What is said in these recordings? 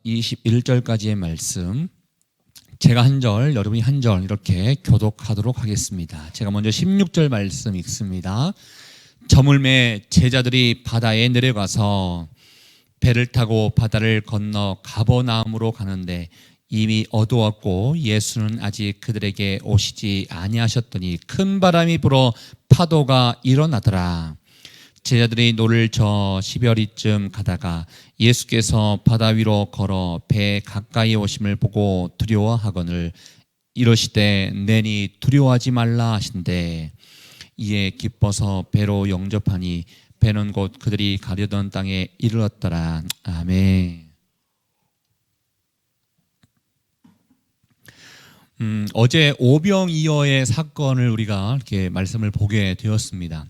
21절까지의 말씀, 제가 한 절, 여러분이 한 절 이렇게 교독하도록 하겠습니다. 제가 먼저 16절 말씀 읽습니다. 저물매 제자들이 바다에 내려가서 배를 타고 바다를 건너 가버나움으로 가는데 이미 어두웠고 예수는 아직 그들에게 오시지 아니하셨더니 큰 바람이 불어 파도가 일어나더라. 제자들이 노를 저 10여리쯤 가다가 예수께서 바다 위로 걸어 배 가까이 오심을 보고 두려워하거늘 이러시되 내니 두려워하지 말라 하신대 이에 기뻐서 배로 영접하니 배는 곧 그들이 가려던 땅에 이르렀더라. 아멘. 어제 오병이어의 사건을 우리가 이렇게 말씀을 보게 되었습니다.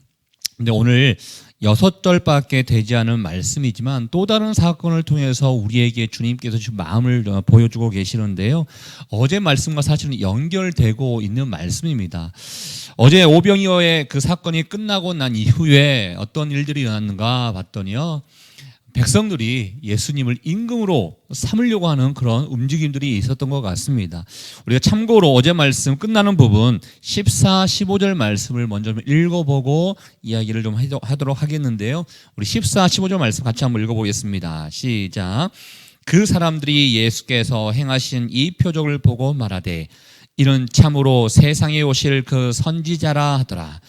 근데 오늘 6절밖에 되지 않은 말씀이지만 또 다른 사건을 통해서 우리에게 주님께서 지금 마음을 보여주고 계시는데요. 어제 말씀과 사실은 연결되고 있는 말씀입니다. 어제 오병이어의 그 사건이 끝나고 난 이후에 어떤 일들이 일어났는가 봤더니요. 백성들이 예수님을 임금으로 삼으려고 하는 그런 움직임들이 있었던 것 같습니다. 우리가 참고로 어제 말씀 끝나는 부분 14, 15절 말씀을 먼저 읽어보고 이야기를 좀 하도록 하겠는데요. 우리 14, 15절 말씀 같이 한번 읽어보겠습니다. 시작. 그 사람들이 예수께서 행하신 이 표적을 보고 말하되 이는 참으로 세상에 오실 그 선지자라 하더라.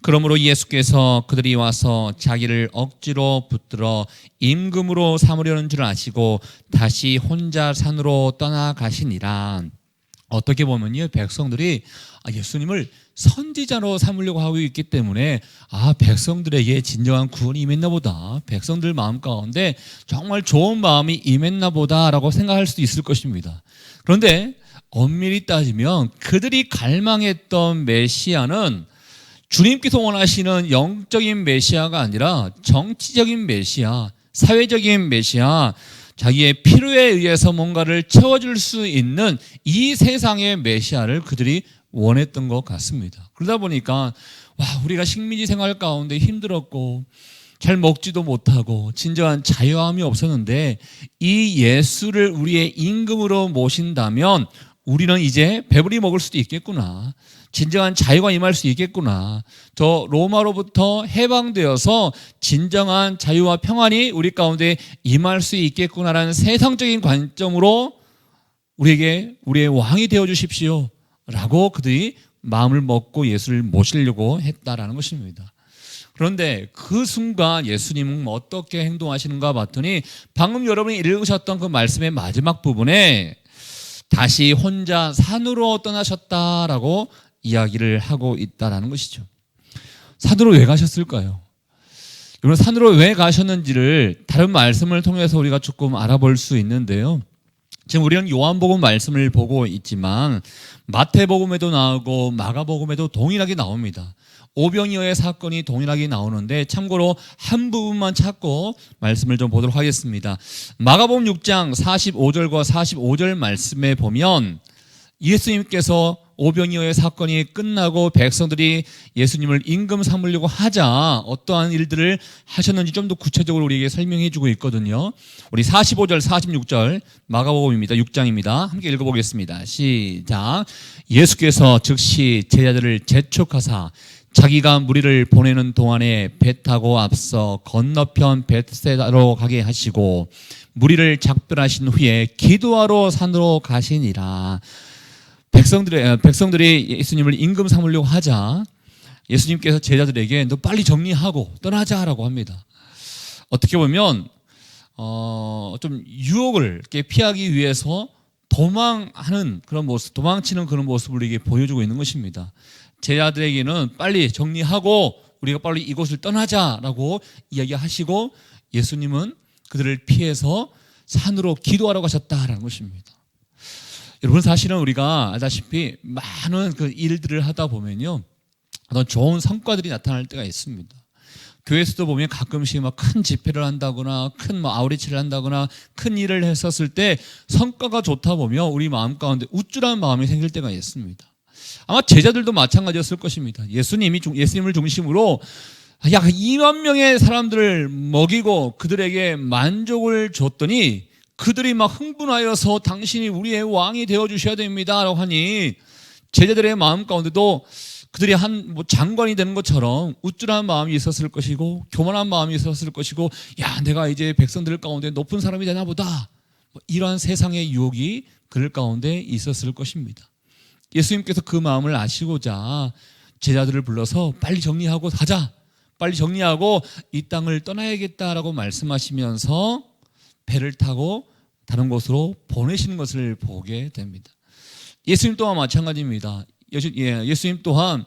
그러므로 예수께서 그들이 와서 자기를 억지로 붙들어 임금으로 삼으려는 줄 아시고 다시 혼자 산으로 떠나가시니라. 어떻게 보면요, 백성들이 예수님을 선지자로 삼으려고 하고 있기 때문에 백성들에게 진정한 구원이 임했나 보다, 백성들 마음 가운데 정말 좋은 마음이 임했나 보다라고 생각할 수도 있을 것입니다. 그런데 엄밀히 따지면 그들이 갈망했던 메시아는 주님께서 원하시는 영적인 메시아가 아니라 정치적인 메시아, 사회적인 메시아, 자기의 필요에 의해서 뭔가를 채워줄 수 있는 이 세상의 메시아를 그들이 원했던 것 같습니다. 그러다 보니까 우리가 식민지 생활 가운데 힘들었고 잘 먹지도 못하고 진정한 자유함이 없었는데 이 예수를 우리의 임금으로 모신다면 우리는 이제 배부리 먹을 수도 있겠구나, 진정한 자유가 임할 수 있겠구나, 저 로마로부터 해방되어서 진정한 자유와 평안이 우리 가운데 임할 수 있겠구나라는 세상적인 관점으로 우리에게 우리의 왕이 되어주십시오 라고 그들이 마음을 먹고 예수를 모시려고 했다라는 것입니다. 그런데 그 순간 예수님은 어떻게 행동하시는가 봤더니 방금 여러분이 읽으셨던 그 말씀의 마지막 부분에 다시 혼자 산으로 떠나셨다라고 이야기를 하고 있다라는 것이죠. 산으로 왜 가셨을까요? 여러분, 산으로 왜 가셨는지를 다른 말씀을 통해서 우리가 조금 알아볼 수 있는데요. 지금 우리는 요한복음 말씀을 보고 있지만 마태복음에도 나오고 마가복음에도 동일하게 나옵니다. 오병이어의 사건이 동일하게 나오는데 참고로 한 부분만 찾고 말씀을 좀 보도록 하겠습니다. 마가복음 6장 45절과 45절 말씀에 보면 예수님께서 오병이어의 사건이 끝나고 백성들이 예수님을 임금 삼으려고 하자 어떠한 일들을 하셨는지 좀 더 구체적으로 우리에게 설명해 주고 있거든요. 우리 45절 46절 마가복음입니다. 6장입니다. 함께 읽어보겠습니다. 시작. 예수께서 즉시 제자들을 재촉하사 자기가 무리를 보내는 동안에 배 타고 앞서 건너편 벳세다로 가게 하시고 무리를 작별하신 후에 기도하러 산으로 가시니라. 백성들이 예수님을 임금 삼으려고 하자 예수님께서 제자들에게 너 빨리 정리하고 떠나자라고 합니다. 어떻게 보면 좀 유혹을 이렇게 피하기 위해서 도망하는 그런 모습, 도망치는 그런 모습을 우리에게 보여주고 있는 것입니다. 제자들에게는 빨리 정리하고 우리가 빨리 이곳을 떠나자라고 이야기하시고 예수님은 그들을 피해서 산으로 기도하러 가셨다라는 것입니다. 여러분, 사실은 우리가 알다시피 많은 그 일들을 하다 보면요, 어떤 좋은 성과들이 나타날 때가 있습니다. 교회에서도 보면 가끔씩 막 큰 집회를 한다거나 큰 아우리치를 한다거나 큰 일을 했었을 때 성과가 좋다 보면 우리 마음 가운데 우쭐한 마음이 생길 때가 있습니다. 아마 제자들도 마찬가지였을 것입니다. 예수님을 중심으로 약 2만 명의 사람들을 먹이고 그들에게 만족을 줬더니 그들이 막 흥분하여서 당신이 우리의 왕이 되어주셔야 됩니다 라고 하니 제자들의 마음 가운데도 그들이 뭐 장관이 되는 것처럼 우쭐한 마음이 있었을 것이고 교만한 마음이 있었을 것이고, 야, 내가 이제 백성들 가운데 높은 사람이 되나 보다, 이러한 세상의 유혹이 그들 가운데 있었을 것입니다. 예수님께서 그 마음을 아시고자 제자들을 불러서 빨리 정리하고 가자, 빨리 정리하고 이 땅을 떠나야겠다라고 말씀하시면서 배를 타고 다른 곳으로 보내시는 것을 보게 됩니다. 예수님 또한 마찬가지입니다. 예수님 또한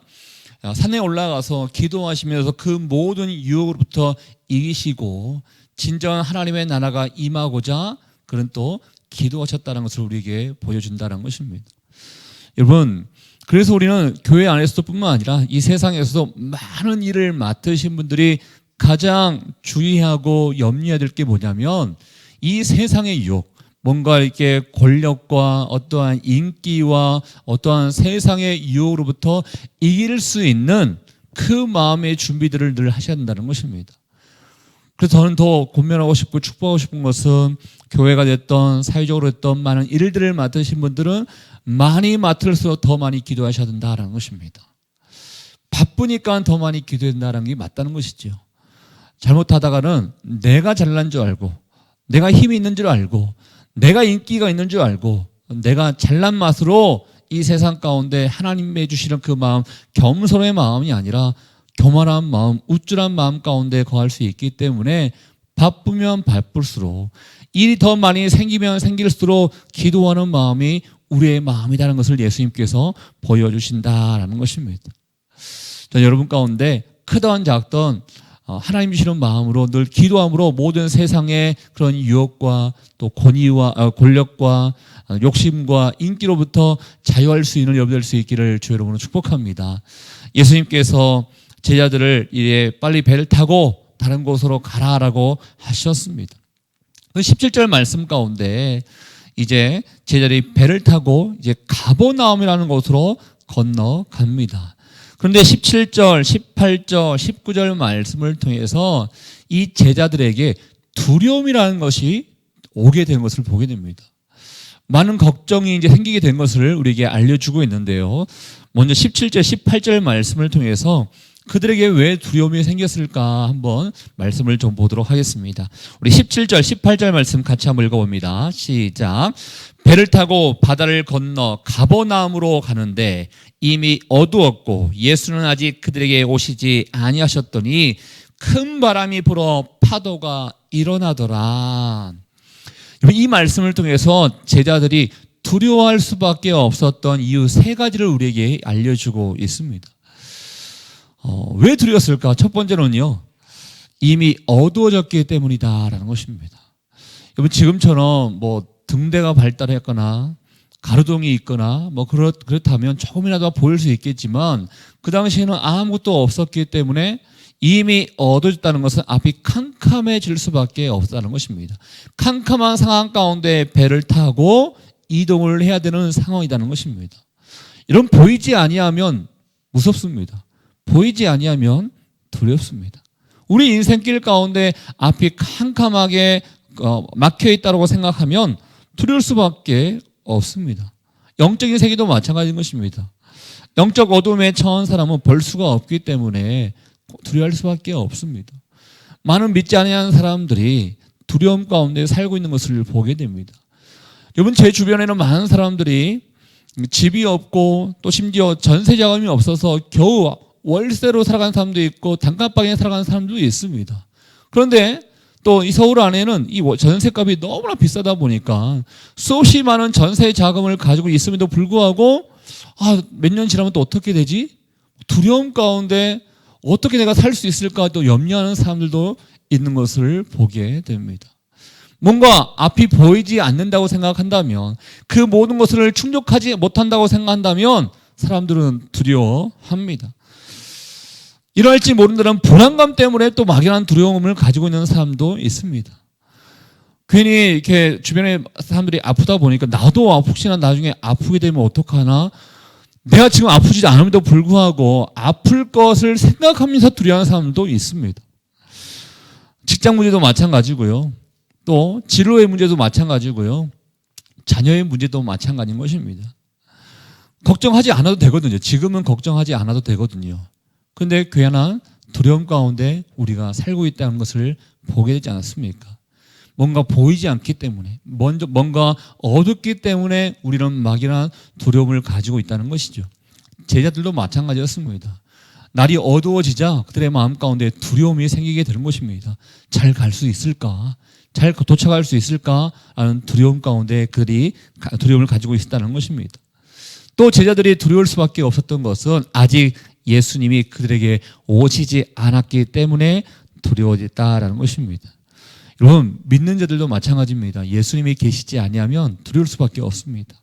산에 올라가서 기도하시면서 그 모든 유혹으로부터 이기시고 진정한 하나님의 나라가 임하고자 그는 또 기도하셨다는 것을 우리에게 보여준다는 것입니다. 여러분, 그래서 우리는 교회 안에서뿐만 아니라 이 세상에서도 많은 일을 맡으신 분들이 가장 주의하고 염려해야 될 게 뭐냐면, 이 세상의 유혹, 뭔가 이렇게 권력과 어떠한 인기와 어떠한 세상의 유혹으로부터 이길 수 있는 그 마음의 준비들을 늘 하셔야 된다는 것입니다. 그래서 저는 더 권면하고 싶고 축복하고 싶은 것은, 교회가 됐던 사회적으로 됐던 많은 일들을 맡으신 분들은 많이 맡을수록 더 많이 기도하셔야 된다는 것입니다. 바쁘니까 더 많이 기도해야 된다는 게 맞다는 것이죠. 잘못하다가는 내가 잘난 줄 알고, 내가 힘이 있는 줄 알고, 내가 인기가 있는 줄 알고, 내가 잘난 맛으로 이 세상 가운데 하나님의 주시는 그 마음, 겸손의 마음이 아니라 교만한 마음, 우쭐한 마음 가운데 거할 수 있기 때문에 바쁘면 바쁠수록, 일이 더 많이 생기면 생길수록 기도하는 마음이 우리의 마음이라는 것을 예수님께서 보여주신다라는 것입니다. 여러분 가운데 크던 작던 하나님 주시는 마음으로 늘 기도함으로 모든 세상의 그런 유혹과 또 권력과 욕심과 인기로부터 자유할 수 있는 여러분 될 수 있기를 주 여러분을 축복합니다. 예수님께서 제자들을 이제 빨리 배를 타고 다른 곳으로 가라라고 하셨습니다. 17절 말씀 가운데 이제 제자들이 배를 타고 이제 가버나움이라는 곳으로 건너갑니다. 그런데 17절, 18절, 19절 말씀을 통해서 이 제자들에게 두려움이라는 것이 오게 된 것을 보게 됩니다. 많은 걱정이 이제 생기게 된 것을 우리에게 알려주고 있는데요. 먼저 17절, 18절 말씀을 통해서 그들에게 왜 두려움이 생겼을까 한번 말씀을 좀 보도록 하겠습니다. 우리 17절, 18절 말씀 같이 한번 읽어봅니다. 시작. 배를 타고 바다를 건너 가버나움으로 가는데 이미 어두웠고 예수는 아직 그들에게 오시지 아니하셨더니 큰 바람이 불어 파도가 일어나더라. 이 말씀을 통해서 제자들이 두려워할 수밖에 없었던 이유 세 가지를 우리에게 알려주고 있습니다. 왜 두려웠을까? 첫 번째로는요, 이미 어두워졌기 때문이다라는 것입니다. 여러분, 지금처럼 뭐 등대가 발달했거나 가로등이 있거나 뭐 그렇다면 조금이라도 보일 수 있겠지만 그 당시에는 아무것도 없었기 때문에 이미 어두워졌다는 것은 앞이 캄캄해질 수밖에 없다는 것입니다. 캄캄한 상황 가운데 배를 타고 이동을 해야 되는 상황이라는 것입니다. 이런 보이지 아니하면 무섭습니다. 보이지 아니하면 두렵습니다. 우리 인생길 가운데 앞이 캄캄하게 막혀있다고 생각하면 두려울 수밖에 없습니다. 영적인 세계도 마찬가지인 것입니다. 영적 어둠에 처한 사람은 볼 수가 없기 때문에 두려워할 수밖에 없습니다. 많은 믿지 않는 사람들이 두려움 가운데 살고 있는 것을 보게 됩니다. 여러분, 제 주변에는 많은 사람들이 집이 없고 또 심지어 전세 자금이 없어서 겨우 월세로 살아가는 사람도 있고 단칸방에 살아가는 사람도 있습니다. 그런데 또 이 서울 안에는 이 전세값이 너무나 비싸다 보니까 수없이 많은 전세 자금을 가지고 있음에도 불구하고 몇 년 지나면 또 어떻게 되지? 두려움 가운데 어떻게 내가 살 수 있을까 또 염려하는 사람들도 있는 것을 보게 됩니다. 뭔가 앞이 보이지 않는다고 생각한다면, 그 모든 것을 충족하지 못한다고 생각한다면 사람들은 두려워합니다. 이럴지 모른다는 불안감 때문에 또 막연한 두려움을 가지고 있는 사람도 있습니다. 괜히 이렇게 주변에 사람들이 아프다 보니까 나도 혹시나 나중에 아프게 되면 어떡하나, 내가 지금 아프지 않음에도 불구하고 아플 것을 생각하면서 두려워하는 사람도 있습니다. 직장 문제도 마찬가지고요. 또 진로의 문제도 마찬가지고요. 자녀의 문제도 마찬가지인 것입니다. 걱정하지 않아도 되거든요. 지금은 걱정하지 않아도 되거든요. 그런데 괜한 두려움 가운데 우리가 살고 있다는 것을 보게 되지 않았습니까? 뭔가 보이지 않기 때문에, 뭔가 어둡기 때문에 우리는 막연한 두려움을 가지고 있다는 것이죠. 제자들도 마찬가지였습니다. 날이 어두워지자 그들의 마음 가운데 두려움이 생기게 되는 것입니다. 잘 갈 수 있을까? 잘 도착할 수 있을까? 하는 두려움 가운데 그들이 두려움을 가지고 있었다는 것입니다. 또 제자들이 두려울 수밖에 없었던 것은 아직 예수님이 그들에게 오시지 않았기 때문에 두려워졌다라는 것입니다. 여러분, 믿는 자들도 마찬가지입니다. 예수님이 계시지 아니하면 두려울 수밖에 없습니다.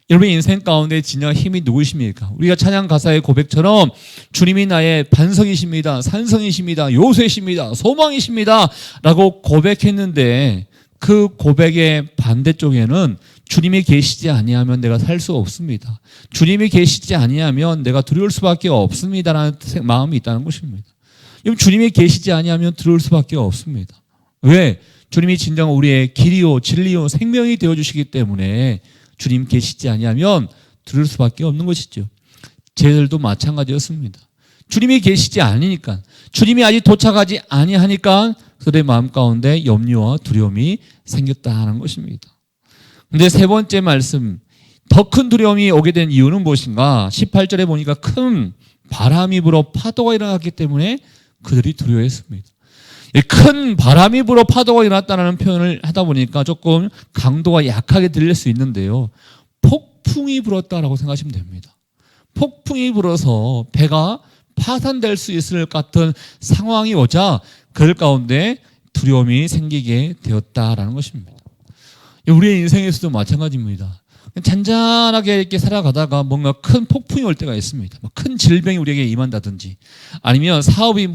여러분의 인생 가운데 진정 힘이 누구십니까? 우리가 찬양 가사의 고백처럼 주님이 나의 반석이십니다, 산성이십니다, 요새이십니다, 소망이십니다 라고 고백했는데 그 고백의 반대쪽에는 주님이 계시지 아니하면 내가 살 수 없습니다. 주님이 계시지 아니하면 내가 두려울 수밖에 없습니다라는 마음이 있다는 것입니다. 주님이 계시지 아니하면 두려울 수밖에 없습니다. 왜? 주님이 진정 우리의 길이요 진리요 생명이 되어주시기 때문에 주님 계시지 아니하면 두려울 수밖에 없는 것이죠. 제자들도 마찬가지였습니다. 주님이 계시지 않으니까, 주님이 아직 도착하지 아니하니까 그들의 마음 가운데 염려와 두려움이 생겼다는 것입니다. 그런데 세 번째 말씀, 더 큰 두려움이 오게 된 이유는 무엇인가? 18절에 보니까 큰 바람이 불어 파도가 일어났기 때문에 그들이 두려워했습니다. 큰 바람이 불어 파도가 일어났다는 표현을 하다 보니까 조금 강도가 약하게 들릴 수 있는데요. 폭풍이 불었다라고 생각하시면 됩니다. 폭풍이 불어서 배가 파산될 수 있을 것 같은 상황이 오자 그들 가운데 두려움이 생기게 되었다라는 것입니다. 우리의 인생에서도 마찬가지입니다. 잔잔하게 이렇게 살아가다가 뭔가 큰 폭풍이 올 때가 있습니다. 큰 질병이 우리에게 임한다든지, 아니면 사업이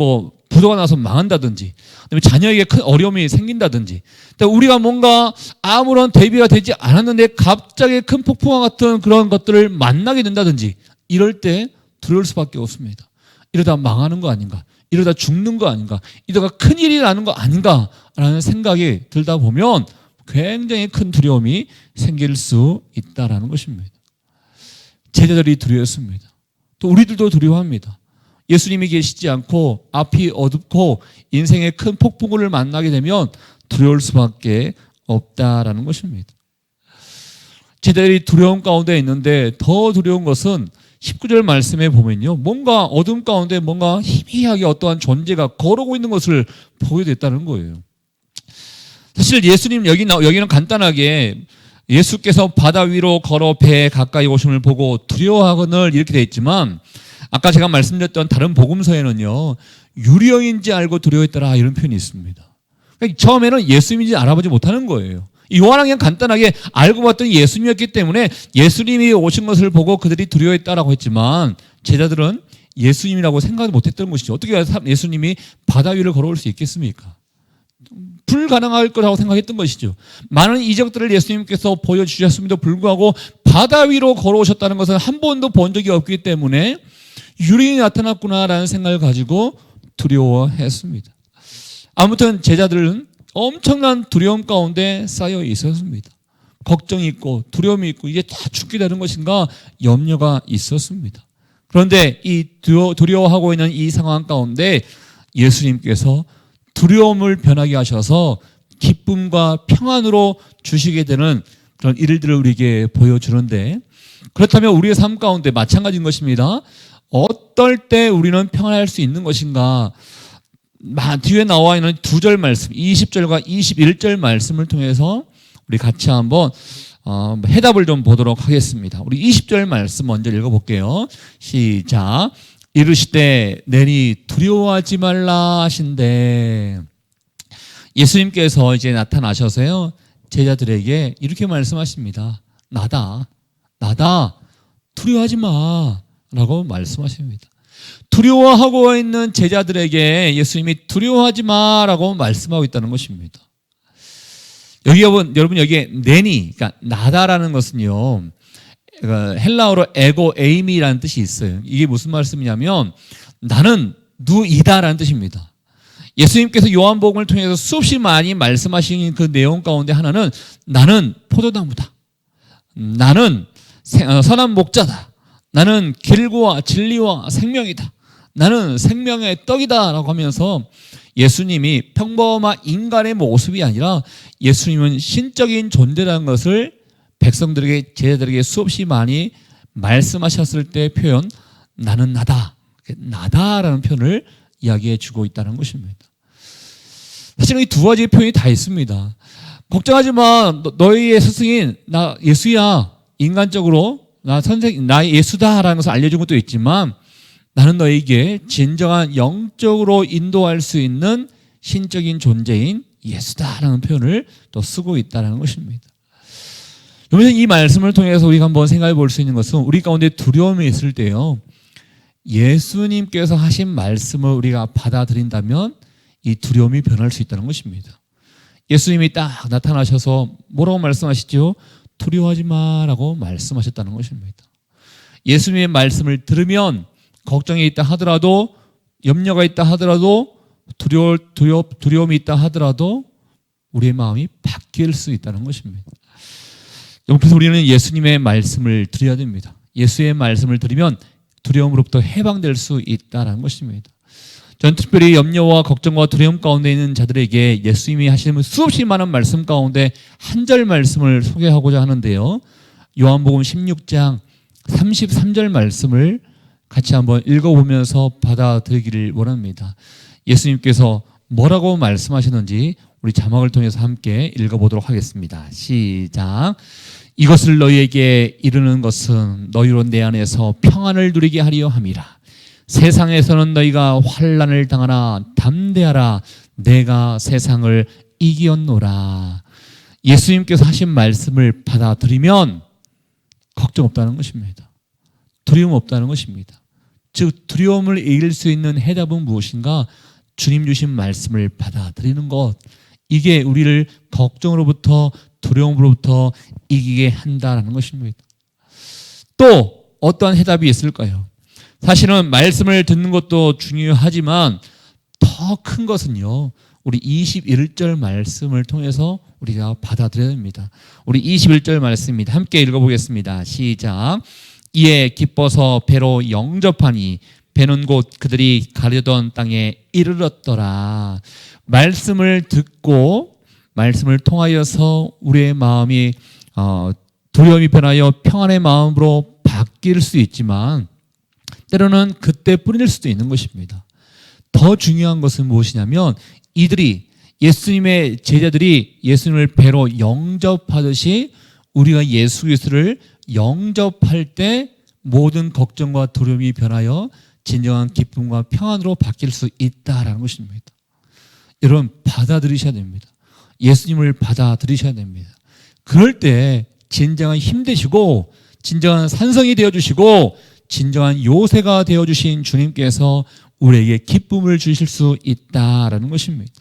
부도가 나서 망한다든지, 아니면 자녀에게 큰 어려움이 생긴다든지, 우리가 뭔가 아무런 대비가 되지 않았는데 갑자기 큰 폭풍과 같은 그런 것들을 만나게 된다든지, 이럴 때 두려울 수밖에 없습니다. 이러다 망하는 거 아닌가? 이러다 죽는 거 아닌가? 이러다가 큰일이 나는 거 아닌가? 라는 생각이 들다 보면 굉장히 큰 두려움이 생길 수 있다라는 것입니다. 제자들이 두려웠습니다. 또 우리들도 두려워합니다. 예수님이 계시지 않고 앞이 어둡고 인생의 큰 폭풍을 만나게 되면 두려울 수밖에 없다라는 것입니다. 제자들이 두려움 가운데 있는데 더 두려운 것은 19절 말씀에 보면요, 뭔가 어둠 가운데 뭔가 희미하게 어떠한 존재가 걸어오고 있는 것을 보게 됐다는 거예요. 사실 예수님 여기는 간단하게 예수께서 바다 위로 걸어 배에 가까이 오심을 보고 두려워하거늘 이렇게 되어 있지만, 아까 제가 말씀드렸던 다른 복음서에는요, 유령인지 알고 두려워했더라 이런 표현이 있습니다. 그러니까 처음에는 예수님인지 알아보지 못하는 거예요. 요한은 그냥 간단하게 알고 봤더니 예수님이었기 때문에 예수님이 오신 것을 보고 그들이 두려워했다라고 했지만, 제자들은 예수님이라고 생각을 못했던 것이죠. 어떻게 예수님이 바다 위를 걸어올 수 있겠습니까? 불가능할 거라고 생각했던 것이죠. 많은 이적들을 예수님께서 보여주셨음에도 불구하고 바다 위로 걸어오셨다는 것은 한 번도 본 적이 없기 때문에 유령이 나타났구나라는 생각을 가지고 두려워했습니다. 아무튼 제자들은 엄청난 두려움 가운데 쌓여 있었습니다. 걱정이 있고 두려움이 있고 이게 다 죽게 되는 것인가 염려가 있었습니다. 그런데 이 두려워하고 있는 이 상황 가운데 예수님께서 두려움을 변하게 하셔서 기쁨과 평안으로 주시게 되는 그런 일들을 우리에게 보여주는데, 그렇다면 우리의 삶 가운데 마찬가지인 것입니다. 어떨 때 우리는 평안할 수 있는 것인가? 뒤에 나와 있는 두 절 말씀, 20절과 21절 말씀을 통해서 우리 같이 한번 해답을 좀 보도록 하겠습니다. 우리 20절 말씀 먼저 읽어볼게요. 시작. 이르시되 내니 두려워하지 말라 하신대. 예수님께서 이제 나타나셔서요, 제자들에게 이렇게 말씀하십니다. 나다 두려워하지 마 라고 말씀하십니다. 두려워하고 있는 제자들에게 예수님이 두려워하지 마 라고 말씀하고 있다는 것입니다. 여러분 여기에 내니, 그러니까 나다라는 것은요, 헬라어로 에고 에이미라는 뜻이 있어요. 이게 무슨 말씀이냐면 나는 누이다라는 뜻입니다. 예수님께서 요한복음을 통해서 수없이 많이 말씀하신 그 내용 가운데 하나는 나는 포도나무다. 나는 선한 목자다. 나는 길과 진리와 생명이다. 나는 생명의 떡이다 라고 하면서 예수님이 평범한 인간의 모습이 아니라 예수님은 신적인 존재라는 것을 백성들에게 제자들에게 수없이 많이 말씀하셨을 때 표현 나는 나다. 나다라는 표현을 이야기해 주고 있다는 것입니다. 사실은 이 두 가지 표현이 다 있습니다. 걱정하지 마. 너희의 스승인 나 예수야. 인간적으로 나 예수다라는 것을 알려준 것도 있지만 나는 너에게 진정한 영적으로 인도할 수 있는 신적인 존재인 예수다라는 표현을 또 쓰고 있다는 것입니다. 여러분, 이 말씀을 통해서 우리가 한번 생각해 볼 수 있는 것은 우리 가운데 두려움이 있을 때요, 예수님께서 하신 말씀을 우리가 받아들인다면 이 두려움이 변할 수 있다는 것입니다. 예수님이 딱 나타나셔서 뭐라고 말씀하시죠? 두려워하지 마라고 말씀하셨다는 것입니다. 예수님의 말씀을 들으면 걱정이 있다 하더라도, 염려가 있다 하더라도, 두려움이 있다 하더라도 우리의 마음이 바뀔 수 있다는 것입니다. 그래서 우리는 예수님의 말씀을 드려야 됩니다. 예수의 말씀을 들으면 두려움으로부터 해방될 수 있다는 것입니다. 저는 특별히 염려와 걱정과 두려움 가운데 있는 자들에게 예수님이 하시는 수없이 많은 말씀 가운데 한 절 말씀을 소개하고자 하는데요, 요한복음 16장 33절 말씀을 같이 한번 읽어보면서 받아들이기를 원합니다. 예수님께서 뭐라고 말씀하시는지 우리 자막을 통해서 함께 읽어보도록 하겠습니다. 시작. 이것을 너희에게 이르는 것은 너희로 내 안에서 평안을 누리게 하려 함이라. 세상에서는 너희가 환난을 당하나 담대하라. 내가 세상을 이기었노라. 예수님께서 하신 말씀을 받아들이면 걱정 없다는 것입니다. 두려움 없다는 것입니다. 즉 두려움을 이길 수 있는 해답은 무엇인가? 주님 주신 말씀을 받아들이는 것. 이게 우리를 걱정으로부터 두려움으로부터 이기게 한다는 것입니다. 또 어떠한 해답이 있을까요? 사실은 말씀을 듣는 것도 중요하지만 더 큰 것은요, 우리 21절 말씀을 통해서 우리가 받아들여야 됩니다. 우리 21절 말씀입니다. 함께 읽어보겠습니다. 시작. 이에 기뻐서 배로 영접하니 배는 곧 그들이 가려던 땅에 이르렀더라. 말씀을 듣고 말씀을 통하여서 우리의 마음이 두려움이 변하여 평안의 마음으로 바뀔 수 있지만 때로는 그때뿐일 수도 있는 것입니다. 더 중요한 것은 무엇이냐면 이들이 예수님의 제자들이 예수님을 배로 영접하듯이 우리가 예수 그리스도를 영접할 때 모든 걱정과 두려움이 변하여 진정한 기쁨과 평안으로 바뀔 수 있다라는 것입니다. 여러분 받아들이셔야 됩니다. 예수님을 받아들이셔야 됩니다. 그럴 때 진정한 힘 되시고 진정한 산성이 되어주시고 진정한 요새가 되어주신 주님께서 우리에게 기쁨을 주실 수 있다라는 것입니다.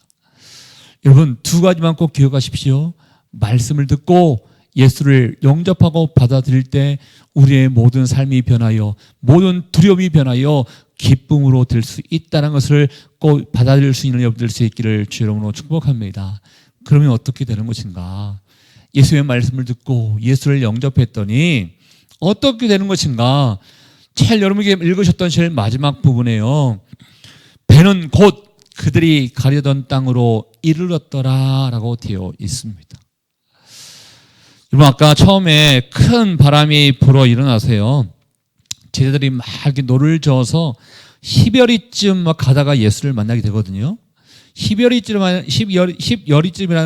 여러분 두 가지만 꼭 기억하십시오. 말씀을 듣고 예수를 영접하고 받아들일 때 우리의 모든 삶이 변하여 모든 두려움이 변하여 기쁨으로 될 수 있다는 것을 꼭 받아들일 수 있는 여러분 될 수 있기를 주 이름으로 축복합니다. 그러면 어떻게 되는 것인가? 예수의 말씀을 듣고 예수를 영접했더니 어떻게 되는 것인가? 제일 여러분에게 읽으셨던 제일 마지막 부분에요. 배는 곧 그들이 가려던 땅으로 이르렀더라 라고 되어 있습니다. 여러분 아까 처음에 큰 바람이 불어 일어나서요, 제자들이 막 이렇게 노를 저어서 십여리쯤 막 가다가 예수를 만나게 되거든요. 십여리쯤이라는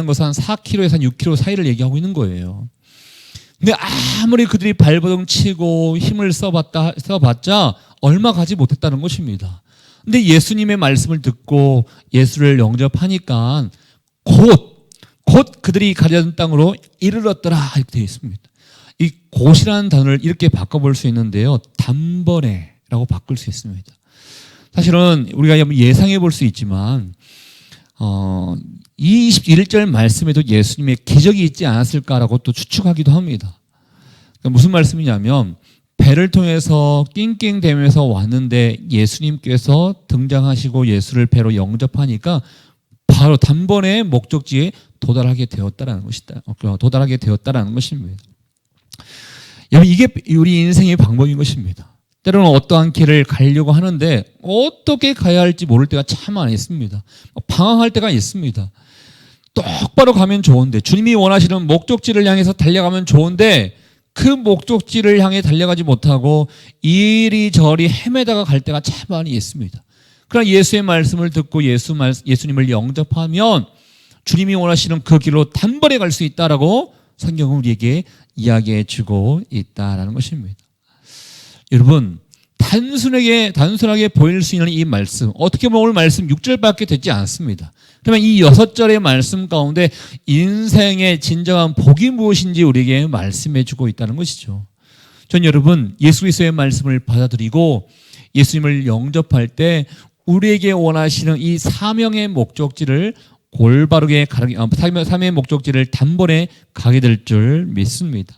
것은 한 4km에서 한 6km 사이를 얘기하고 있는 거예요. 근데 아무리 그들이 발버둥 치고 힘을 써봤자 얼마 가지 못했다는 것입니다. 근데 예수님의 말씀을 듣고 예수를 영접하니까 곧 그들이 가려던 땅으로 이르렀더라 이렇게 되어 있습니다. 이 곧이라는 단어를 이렇게 바꿔볼 수 있는데요, 단번에라고 바꿀 수 있습니다. 사실은 우리가 예상해 볼 수 있지만 이 21절 말씀에도 예수님의 기적이 있지 않았을까라고 또 추측하기도 합니다. 그러니까 무슨 말씀이냐면 배를 통해서 낑낑대면서 왔는데 예수님께서 등장하시고 예수를 배로 영접하니까 바로 단번에 목적지에 도달하게 되었다라는 것입니다. 여러분, 이게 우리 인생의 방법인 것입니다. 때로는 어떠한 길을 가려고 하는데 어떻게 가야 할지 모를 때가 참 많이 있습니다. 방황할 때가 있습니다. 똑바로 가면 좋은데, 주님이 원하시는 목적지를 향해서 달려가면 좋은데 그 목적지를 향해 달려가지 못하고 이리저리 헤매다가 갈 때가 참 많이 있습니다. 그러나 예수의 말씀을 듣고 예수님을 영접하면 주님이 원하시는 그 길로 단번에 갈 수 있다라고 성경은 우리에게 이야기해 주고 있다라는 것입니다. 여러분, 단순하게 보일 수 있는 이 말씀, 어떻게 보면 오늘 말씀 6절밖에 되지 않습니다. 그러면 이 6절의 말씀 가운데 인생의 진정한 복이 무엇인지 우리에게 말씀해 주고 있다는 것이죠. 전 여러분, 예수 그리스도의 말씀을 받아들이고 예수님을 영접할 때 우리에게 원하시는 이 사명의 목적지를 사명의 목적지를 단번에 가게 될 줄 믿습니다.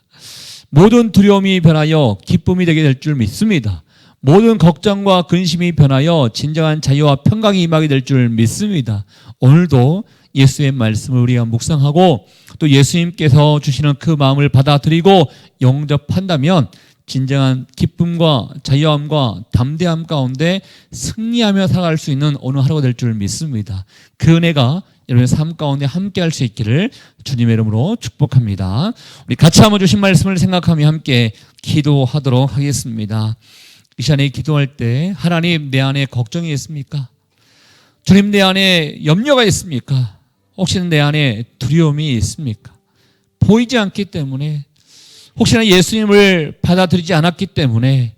모든 두려움이 변하여 기쁨이 되게 될 줄 믿습니다. 모든 걱정과 근심이 변하여 진정한 자유와 평강이 임하게 될 줄 믿습니다. 오늘도 예수의 말씀을 우리가 묵상하고 또 예수님께서 주시는 그 마음을 받아들이고 영접한다면 진정한 기쁨과 자유함과 담대함 가운데 승리하며 살아갈 수 있는 오늘 하루가 될 줄 믿습니다. 그 은혜가 여러분의 삶 가운데 함께 할 수 있기를 주님의 이름으로 축복합니다. 우리 같이 한번 주신 말씀을 생각하며 함께 기도하도록 하겠습니다. 이 시간에 기도할 때 하나님, 내 안에 걱정이 있습니까? 주님, 내 안에 염려가 있습니까? 혹시 내 안에 두려움이 있습니까? 보이지 않기 때문에, 혹시나 예수님을 받아들이지 않았기 때문에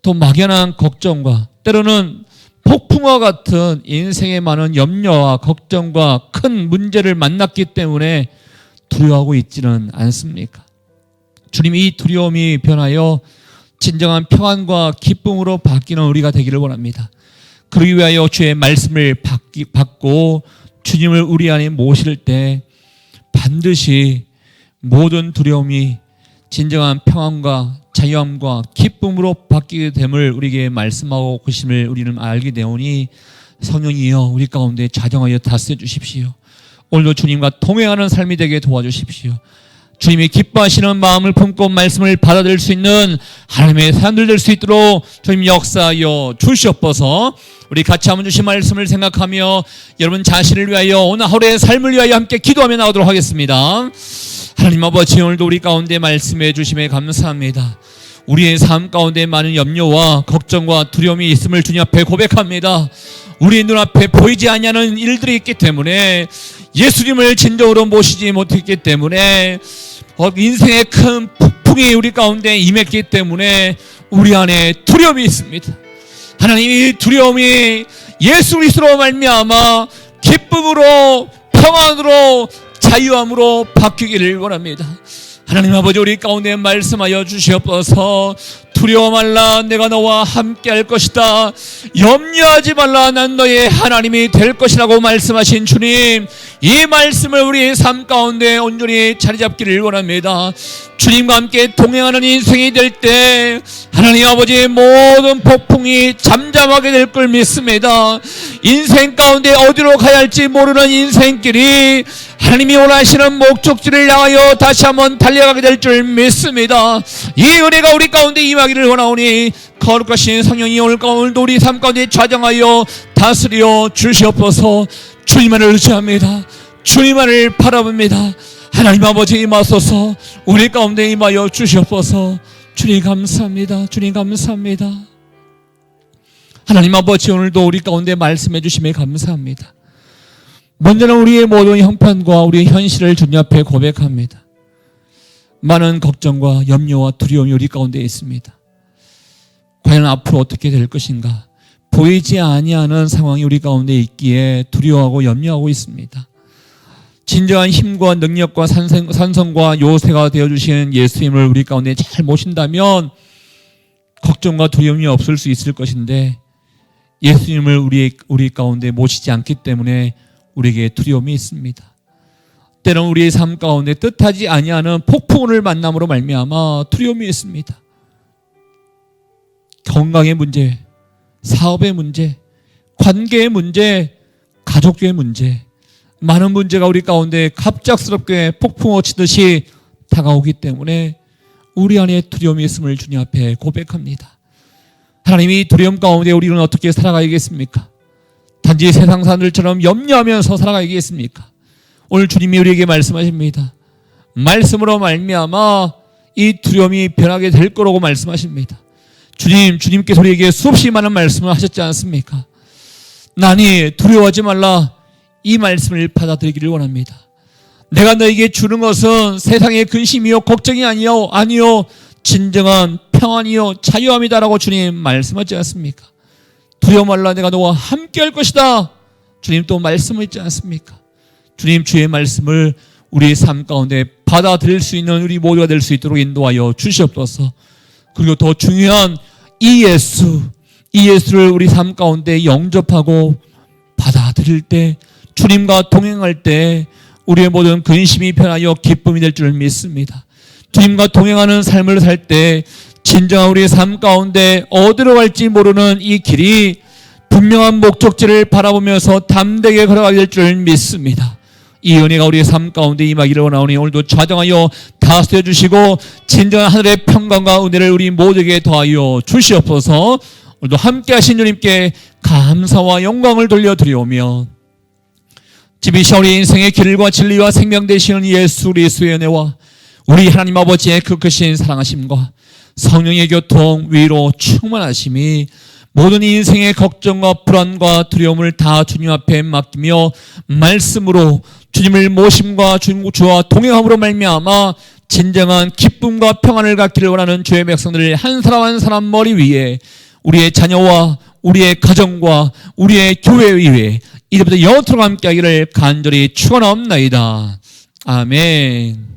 또 막연한 걱정과 때로는 폭풍과 같은 인생에 많은 염려와 걱정과 큰 문제를 만났기 때문에 두려워하고 있지는 않습니까? 주님, 이 두려움이 변하여 진정한 평안과 기쁨으로 바뀌는 우리가 되기를 원합니다. 그러기 위하여 주의 말씀을 받고 주님을 우리 안에 모실 때 반드시 모든 두려움이 진정한 평안과 자유함과 기쁨으로 바뀌게 됨을 우리에게 말씀하고 계심을 우리는 알게 되오니 성령이여 우리 가운데 자정하여 다스려 주십시오. 오늘도 주님과 동행하는 삶이 되게 도와주십시오. 주님이 기뻐하시는 마음을 품고 말씀을 받아들일 수 있는 하나님의 사람들 될 수 있도록 주님 역사하여 주시옵소서. 우리 같이 한번 주신 말씀을 생각하며 여러분 자신을 위하여 오늘 하루의 삶을 위하여 함께 기도하며 나오도록 하겠습니다. 하나님 아버지, 오늘도 우리 가운데 말씀해 주심에 감사합니다. 우리의 삶 가운데 많은 염려와 걱정과 두려움이 있음을 주님 앞에 고백합니다. 우리 눈앞에 보이지 않는 일들이 있기 때문에 예수님을 진정으로 모시지 못했기 때문에 인생의 큰 폭풍이 우리 가운데 임했기 때문에 우리 안에 두려움이 있습니다. 하나님, 이 두려움이 예수 그리스도로 말미암아 기쁨으로 평안으로 자유함으로 바뀌기를 원합니다. 하나님 아버지, 우리 가운데 말씀하여 주시옵소서. 두려워 말라, 내가 너와 함께 할 것이다. 염려하지 말라, 난 너의 하나님이 될 것이라고 말씀하신 주님, 이 말씀을 우리의 삶 가운데 온전히 자리 잡기를 원합니다. 주님과 함께 동행하는 인생이 될 때 하나님 아버지, 모든 폭풍이 잠잠하게 될 걸 믿습니다. 인생 가운데 어디로 가야 할지 모르는 인생길이 하나님이 원하시는 목적지를 향하여 다시 한번 달려가게 될 줄 믿습니다. 이 은혜가 우리 가운데 임하기를 원하오니 거룩하신 성령이 오늘도 우리 삶 가운데 좌정하여 다스려 주시옵소서. 주님만을 의지합니다. 주님만을 바라봅니다. 하나님 아버지, 임하소서. 우리 가운데 임하여 주시옵소서. 주님 감사합니다. 주님 감사합니다. 하나님 아버지, 오늘도 우리 가운데 말씀해 주심에 감사합니다. 먼저는 우리의 모든 형편과 우리의 현실을 주님 앞에 고백합니다. 많은 걱정과 염려와 두려움이 우리 가운데 있습니다. 과연 앞으로 어떻게 될 것인가? 보이지 아니하는 상황이 우리 가운데 있기에 두려워하고 염려하고 있습니다. 진정한 힘과 능력과 산성과 요새가 되어주시는 예수님을 우리 가운데 잘 모신다면 걱정과 두려움이 없을 수 있을 것인데 예수님을 우리 가운데 모시지 않기 때문에 우리에게 두려움이 있습니다. 때로는 우리의 삶 가운데 뜻하지 아니하는 폭풍을 만남으로 말미암아 두려움이 있습니다. 건강의 문제, 사업의 문제, 관계의 문제, 가족의 문제, 많은 문제가 우리 가운데 갑작스럽게 폭풍우 치듯이 다가오기 때문에 우리 안에 두려움이 있음을 주님 앞에 고백합니다. 하나님이 두려움 가운데 우리는 어떻게 살아가야겠습니까? 단지 세상 사람들처럼 염려하면서 살아가야겠습니까? 오늘 주님이 우리에게 말씀하십니다. 말씀으로 말미암아 이 두려움이 변하게 될 거라고 말씀하십니다. 주님께서 우리에게 수없이 많은 말씀을 하셨지 않습니까? 나니 두려워하지 말라, 이 말씀을 받아들이기를 원합니다. 내가 너에게 주는 것은 세상의 근심이요 걱정이 아니요 진정한 평안이요 자유함이다라고 주님 말씀하지 않습니까? 두려워 말라, 내가 너와 함께 할 것이다, 주님 또 말씀하지 않습니까? 주님 주의 말씀을 우리의 삶 가운데 받아들일 수 있는 우리 모두가 될 수 있도록 인도하여 주시옵소서. 그리고 더 중요한 이 예수를 우리 삶 가운데 영접하고 받아들일 때, 주님과 동행할 때 우리의 모든 근심이 변하여 기쁨이 될 줄 믿습니다. 주님과 동행하는 삶을 살 때 진정한 우리의 삶 가운데 어디로 갈지 모르는 이 길이 분명한 목적지를 바라보면서 담대하게 걸어가게 될 줄 믿습니다. 이 은혜가 우리의 삶 가운데 임하기를 원하오니 오늘도 좌정하여 다스려 주시고 진정한 하늘의 평강과 은혜를 우리 모두에게 더하여 주시옵소서. 오늘도 함께 하신 주님께 감사와 영광을 돌려드리오며 집이시여 우리 인생의 길과 진리와 생명 되시는 예수 그리스도의 은혜와 우리 하나님 아버지의 그 크신 사랑하심과 성령의 교통 위로 충만하심이 모든 인생의 걱정과 불안과 두려움을 다 주님 앞에 맡기며 말씀으로 주님을 모심과 주와 동행함으로 말미암아 진정한 기쁨과 평안을 갖기를 원하는 주의 백성들을 한 사람 한 사람 머리 위에 우리의 자녀와 우리의 가정과 우리의 교회 위에 이제부터 영원토록 함께하기를 간절히 축원하옵나이다. 아멘.